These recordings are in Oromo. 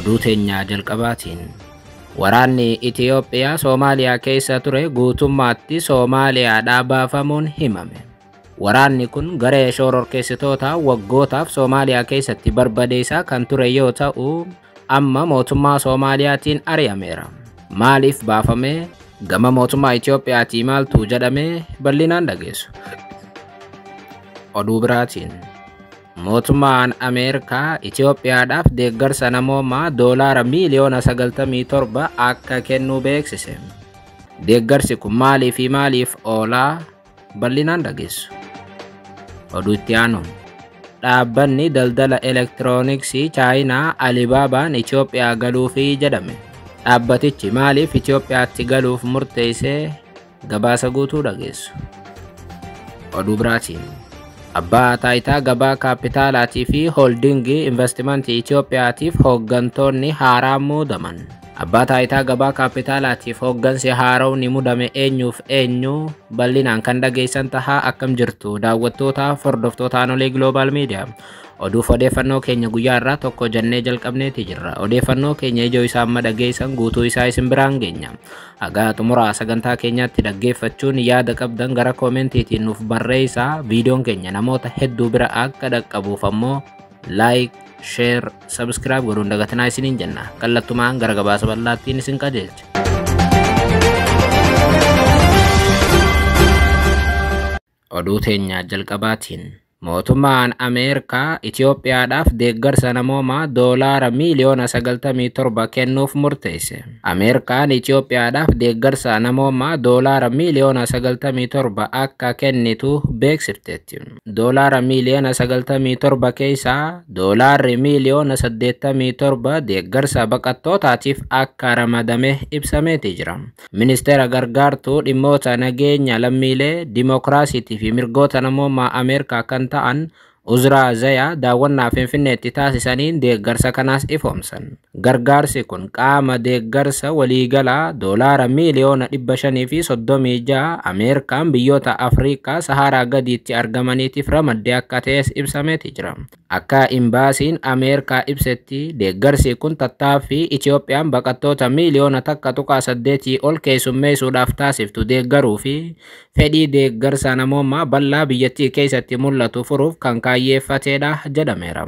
oduu teenyaa jalqabaatiin. Waraanni Itoophiyaa Soomaaliyaa keessa ture guutummaatti Soomaaliyaadhaa baafamuun himame. Waraanni kun garee shororkeessitoota waggootaaf Soomaaliyaa keessatti barbadeessaa kan ture yoo ta'u, amma mootummaa Soomaaliyaatiin ari'ameera. Maaliif baafame? Gama mootummaa Itoophiyaatii maaltu jedhame bal'inaan dhageessu. Oduu biraatiin. Mootummaan Ameerikaa Itoophiyaadhaaf deeggarsa namoomaa doolaara miiliyoona 97 akka kennu beeksise. Deeggarsi kun maaliif oolaa bal'inaan dhageessu. Oduu itti aanuun. Dhaabbanni daldala elektirooniksii Chaayinaa Alibaabaan Itoophiyaa galuufii jedhame. Dhaabbatichi maaliif Itoophiyaatti galuuf murteessee gabaasa guutuu dhageessu. Oduu biraatiin. Abbaa taayitaa gabaa kaapitaalaatii fi holdingii investimentii Itoophiyaatiif hooggantoonni haaraan muudaman. Abbaa taayitaa gabaa kaapitaalaatiif hooggansi haaraan mudame eenyu bal'inaan kan dhageessan tahaa akkam jirtu daawwattoota hordoftoota Anolee Global Media. Oduuf odeeffannoo keenya guyyaa irraa tokko jennee jalqabneeti jirra. Odeeffannoo keenya ijoo isaa amma dhageessan guutuu isaa isin biraan geenya. Haga xumuraa sagantaa keenyaatti dhaggeeffachuun yaada qabdan gara koomentiitiin nuuf barreessaa. Viidiyoon keenya namoota hedduu bira akka dhaqqabuuf ammoo like, share, subscribe godhuun dagatinaa isiniin jenna. Kallattumaan gara gabaasa bal'aattiin isin qajeelcha. Oduu teenyaa jalqabaatiin. Mootummaan Ameerikaa Itoophiyaadhaaf deeggarsa namoomaa doolaara miiliyoona 97 kennuuf murteesse. Ameerikaan Itoophiyaadhaaf deeggarsa namoomaa doolaara miiliyoona 97 akka kennitu beeksifteetti. Doolaara miiliyoona 97 keessaa doolaarri miiliyoona 87 deeggarsa baqattootaatiif akka ramadame ibsameeti jira. Ministeera gargaartuu dhimmoota nageenya lammiilee dimokiraasiitii fi mirgoota namoomaa Ameerikaa kan ta'an Uzraa Zayaa daawwannaa Finfinneetti taasisaniin deeggarsa kanaas ifoomsan. Gargaarsi kun qaama deeggarsa waliigalaa doolaara miiliyoona 536 Ameerikaan biyyoota Afrikaa Saharaa gadiitti argamaniitiif ramaddee akka ta'es ibsameeti jira. Akka imbaasiin Ameerikaa ibsetti deeggarsi kun tattaaffii Itoophiyaan baqattoota miiliyoona 1.8 ol keessummeessuudhaaf taasiftu deeggaruu fi fedhii deeggarsa namoomaa bal'aa biyyattii keessatti mul'atu furuuf kan kaayyeeffateedha jedhameera.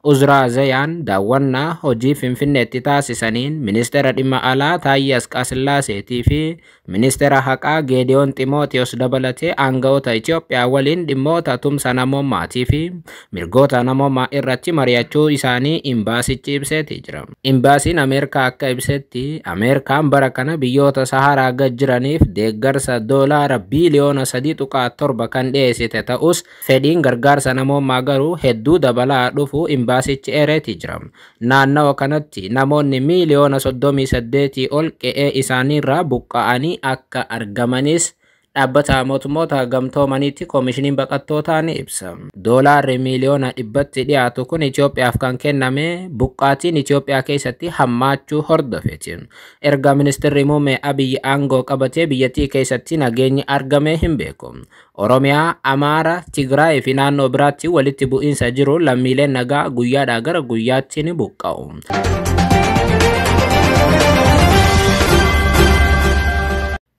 Uzraa Zayaan daawwannaa hojii Finfinneetti taasisaniin ministeera dhimma alaa Taayyee Asqasillaaseetii fi ministeera haqaa Geediyoon Ximootiyoos dabalatee aanga'oota Itoophiyaa waliin dhimmoota tumsa namoomaatii fi mirgoota namoomaa irratti mari'achuu isaanii imbaasichi ibseeti jira. Imbaasiin Ameerikaa akka ibsetti Ameerikaan bara kana biyyoota Saharaa gad jiraniif deeggarsa doolaara biiliyoona 3.7 kan dhiyeessite ta'us fedhiin gargaarsa namoomaa garuu hedduu dabalaa dhufu imbaasichi eereeti jira. Naannawa kanatti namoonni miiliyoona 38 ol qe'ee isaaniirraa buqqa'anii akka argamanis dhaabbata mootummoota gamtoomaniitti koomishiniin baqattootaa ni ibsa. Doolaarri miiliyoona 100 dhiyaatu kun Itoophiyaaf kan kenname buqqaatiin Itoophiyaa keessatti hammaachuu hordofeeti. Erga ministeerri muummee Abiyyi aangoo qabatee biyyattii keessatti nageenyi argamee hin beeku. Oromiyaa, Amaara, Tigraay fi naannoo biraatti walitti bu'iinsa jiru lammiileen nagaa guyyaadhaa gara guyyaatti ni buqqa'u.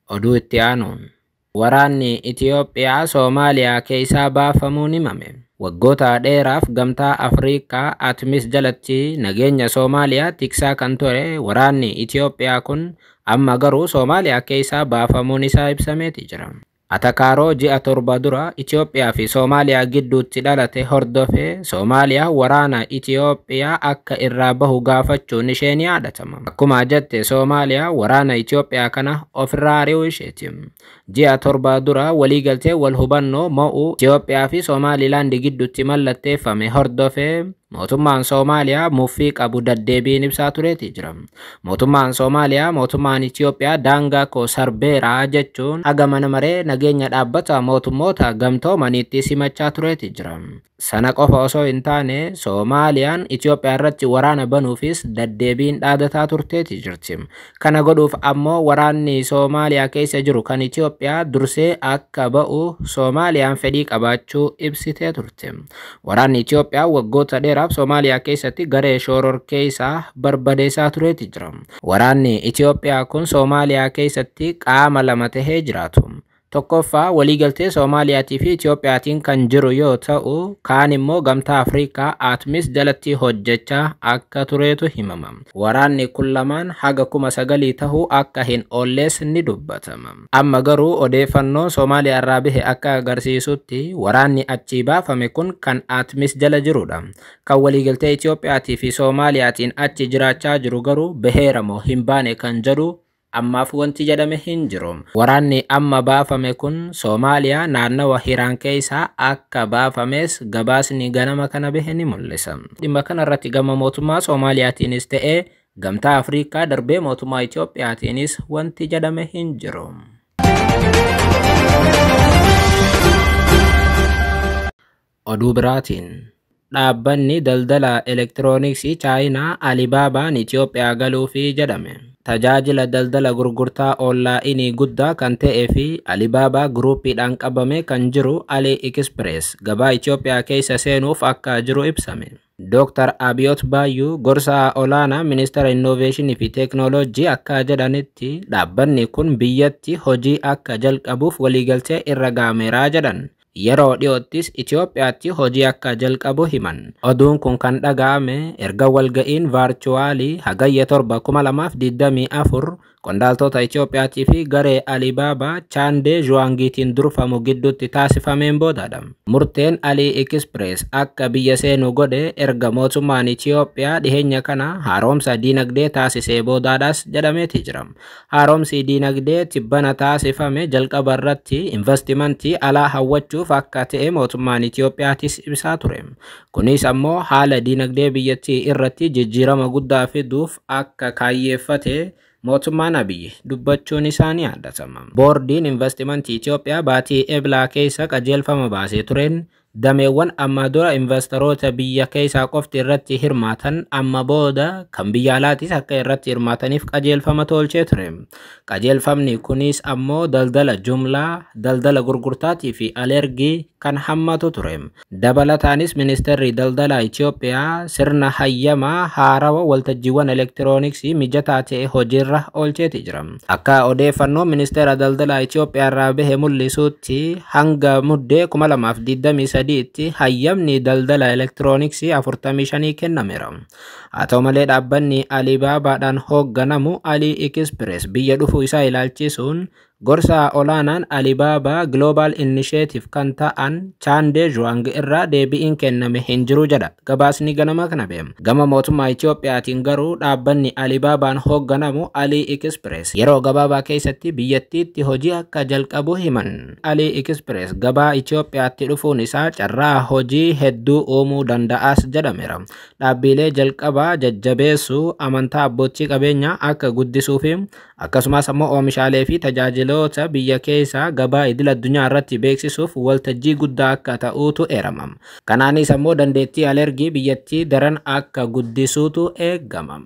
Oduu itti aanuun. Waraanni Itoophiyaa Soomaaliyaa keessaa baafamuun himame. Waggoota dheeraaf gamtaa Afrikaa ATMIS jalatti nageenya Soomaaliyaa tiksaa kan ture waraanni Itoophiyaa kun amma garuu Soomaaliyaa keessaa baafamuun isaa ibsameeti jira. Atakaaroo ji'a 7 dura Itoophiyaa fi Soomaaliyaa gidduutti dhalate hordofee Soomaaliyaa waraana Itoophiyaa akka irraa bahu gaafachuun ishee ni yaadatama. Akkuma jette Soomaaliyaa waraana Itoophiyaa kana ofirraa ari'uu isheeti. Ji'a 7 dura waliigaltee wal hubannoo mo'uu Itoophiyaa fi Somaalilaand gidduutti mallatteeffame hordofee mootummaan Soomaaliyaa muffii qabu daddeebiin ibsaa tureeti jira. Mootummaan Soomaaliyaa mootummaan Itoophiyaa daangaa koo sarbeeraa jechuun haga mana maree nageenya dhaabbata mootummoota gamtoomaniitti simachaa tureeti jira. Sana qofa osoo hin taane Soomaaliyaan Itoophiyaa irratti waraana banuufis daddeebiin dhaadataa turteeti jirti. Kana godhuuf ammoo waraanni Soomaaliyaa keessa jiru kan Itoophiyaa Itoophiyaa dursee akka ba'u Soomaaliyaan fedhii qabaachuu ibsitee turte. Waraanni Itoophiyaa waggoota dheeraaf Soomaaliyaa keessatti garee shororkeessaa barbadeessaa tureeti jira. Waraanni Itoophiyaa kun Soomaaliyaa keessatti qaama lama tahee jiraatu. Tokkoffaa waliigaltee Soomaaliyaatii fi Itoophiyaatiin kan jiru yoo ta'u, kaan immoo gamtaa Afrikaa ATMIS jalatti hojjechaa akka tureetu himama. Waraanni kun lamaan haga 9,000 tahuu akka hin oollees ni dubbatama. Amma garuu odeeffannoo Soomaaliyaa irraa bahe akka agarsiisutti waraanni achii baafame kun kan ATMIS jala jirudha. Kan waliigaltee Itoophiyaatii fi Soomaaliyaatiin achi jiraachaa jiru garuu baheera moo hin baane kan jedhu ammaaf wanti jedhame hin jiru. Waraanni amma baafame kun Soomaaliyaa naannawa Hiiraan keessaa akka baafames gabaasni ganama kana bahe ni mul'isa. Dhimma kana irratti gama mootummaa Soomaaliyaatiinis ta'ee gamtaa Afrikaa darbee mootummaa Itoophiyaatiinis wanti jedhame hin jiru. Oduu biraatiin dhaabbanni daldala elektirooniksii Chaayinaa Alibaabaan Itoophiyaa galuufi jedhame. Tajaajila daldala gurgurtaa onlaayinii guddaa kan ta'ee fi Alibaabaa Groupiidhaan qabame kan jiru Ali Express gabaa Itoophiyaa keessa seenuuf akka jiru ibsame. Dr. Abiyot Bayyuu gorsaa olaanaa Ministeera Innoveeshinii fi Teeknooloojii akka jedhanitti dhaabbanni kun biyyatti hojii akka jalqabuuf waliigaltee irra gaameeraa jedhan. Yeroo dhiyoottis Itoophiyaatti hojii akka jalqabu himan. Oduun kun kan dhaga'ame erga walga'iin vaarchuwaalii hagayya 7 2024 qondaaltota Itoophiyaatii fi garee Alibaabaa Chaandee Zhuangiitiin durfamu gidduutti taasifameen boodadha. Murteen Ali Express akka biyya seenuu godhe erga mootummaan Itoophiyaa dhiheenya kana haaromsa diinagdee taasisee boodaadhaas jedhameeti jira. Haaromsi diinagdee tibbana taasifame jalqaba irratti investimentii alaa hawwachuuf akka ta'e mootummaan Itoophiyaatis ibsaa ture. Kunis ammoo haala diinagdee biyyattii irratti jijjiirama guddaa fiduuf akka kaayyeeffate mootummaan Abiyyi dubbachuun isaanii yaadatama. Boordiin investimentii Itoophiyaa baatii eblaa keessa qajeelfama baasee tureen dameewwan amma dura investoroota biyya keessaa qofti irratti hirmaatan amma booda kan biyya alaatis akka irratti hirmaataniif qajeelfama tolchee ture. Qajeelfamni kunis ammoo daldala jumlaa, daldala gurgurtaatii fi alergii kan hammatu ture. Dabalataanis ministeerri daldalaa Itoophiyaa sirna hayyamaa haarawa waltajjiiwwan elektirooniksii mijataa ta'e hojiirra oolcheeti jira. Akka odeeffannoo ministeera daldalaa Itoophiyaa irraa bahe mul'isuutti hanga muddee 2023tti hayyamni daldala elektirooniksii 45 kennameera. Haa ta'u malee dhaabbanni Alibaabaadhaan hoogganamu Ali Express biyya dhufuu isaa ilaalchisuun gorsaa olaanaan Alibaabaa Global Initiative kan ta'an Chaandee Zhuang irraa deebiin kenname hin jiru jedha gabaasni ganama kana bahe. Gama mootummaa Itoophiyaatiin garuu dhaabbanni Alibaabaan hoogganamu Ali Express yeroo gabaabaa keessatti biyyattiitti hojii akka jalqabu himan. Ali Express gabaa Itoophiyaatti dhufuun isaa carraa hojii hedduu uumuu danda'as jedhameera. Dhaabbilee jalqabaa jajjabeessuu, amantaa abbootii qabeenyaa akka guddisuu fi akkasumas ammoo oomishaalee fi tajaajiloota biyya keessaa gabaa idil addunyaa irratti beeksisuuf waltajjii guddaa akka ta'uutu eerama. Kanaanis ammoo dandeettii alergii biyyattii daran akka guddisuutu eegama.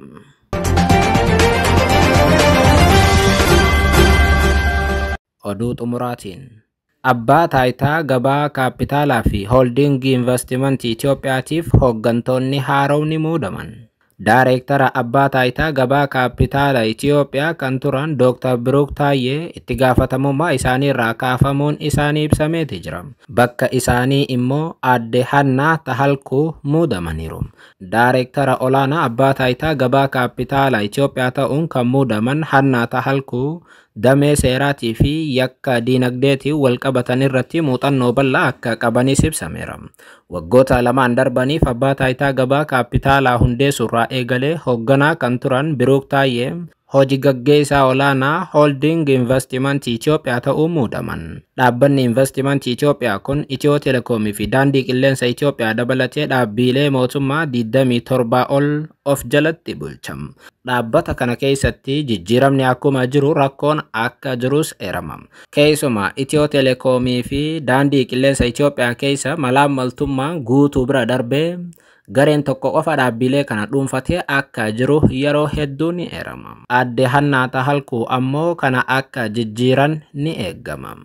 Oduu xumuraatiin abbaa taayitaa gabaa kaapitaalaa fi holdingii investimentii Itoophiyaatiif hooggantoonni haaromni muudaman. Daareektara abbaa taayitaa gabaa kaapitaala Itoophiyaa kan turan Dr. Biruk Taayyee itti gaafatamummaa isaanii irraa kaafamuun isaanii ibsameeti jira. Bakka isaanii immoo Aadde Hannaa Tahalkuu muudamaniiru. Daareektara olaanaa abbaa taayitaa gabaa kaapitaala Itoophiyaa ta'uun kan muudaman Hannaa Tahalkuu damee seeraatii fi yakka diinagdeetiin walqabatan irratti muuxannoo bal'aa akka qabanis ibsameera. Waggoota lamaan darbaniif abbaa taayitaa gabaa kaapitaalaa hundeessuurraa eegalee hoogganaa kan turan Biruk Taayyee hojii gaggeessaa olaanaa holding investimentii Itoophiyaa ta'uu muudaman. Dhaabbanni investimentii Itoophiyaa kun Itiyoo Telekoomii fi daandii qilleensa Itoophiyaa dabalatee dhaabbilee mootummaa 27 ol of jalatti bulcham. Dhaabbata kana keessatti jijjiiramni akkuma jiru rakkoon akka jirus eerama. Keessumaa Itiyoo Telekoomii fi daandii qilleensa Itoophiyaa keessa malaammaltummaan guutuu bira darbee gareen tokko qofa dhaabbilee kana dhuunfatee akka jiru yeroo hedduu ni eerama. Aadde Hannaa Tahalkuu ammoo kana akka jijjiiran ni eegama.